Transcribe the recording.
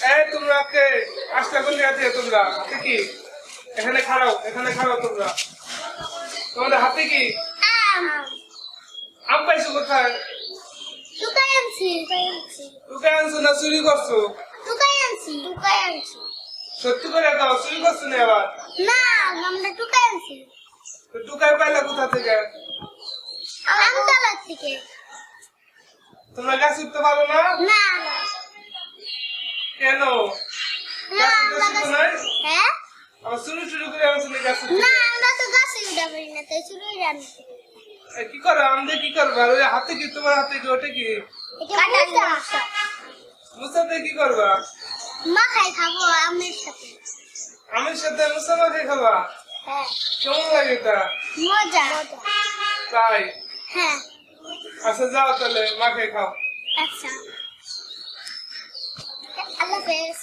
এই তোমরা কে আসলে কোন জায়গা থেকে তোমরা হাতে কি এখানে খাড়াও তোমরা তোমাদের হাতে কি আম পাইছো কোথায় টুকাই আনছি টুকাই আনছো না চুরি করছো টুকাই আনছি সত্যি করে দাও চুরি করছো না আবার না আমরা টুকাই আনছি তো টুকাই পাইলা কোথা থেকে আমতলা থেকে তোমরা গাছ উঠতে পারো না না কেন না গাছ উঠতে শিখো নাই হ্যাঁ আবার চুরি করে আনছো না গাছ উঠতে না আমরা তো গাছে উঠা পারি না তাই শুরু জানি কি করো আমাদের কি করবা আর ওই হাতে কি তোমার হাতে কি ওটা কি মুসাতে কি করবা মাখাই খাবো আমের সাথে আমের সাথে মুসা মাখে খাবা হ্যাঁ কেমন লাগে তা মজা তাই হ্যাঁ আচ্ছা যাও তাহলে মাখে খাও আচ্ছা আল্লাহ হাফেজ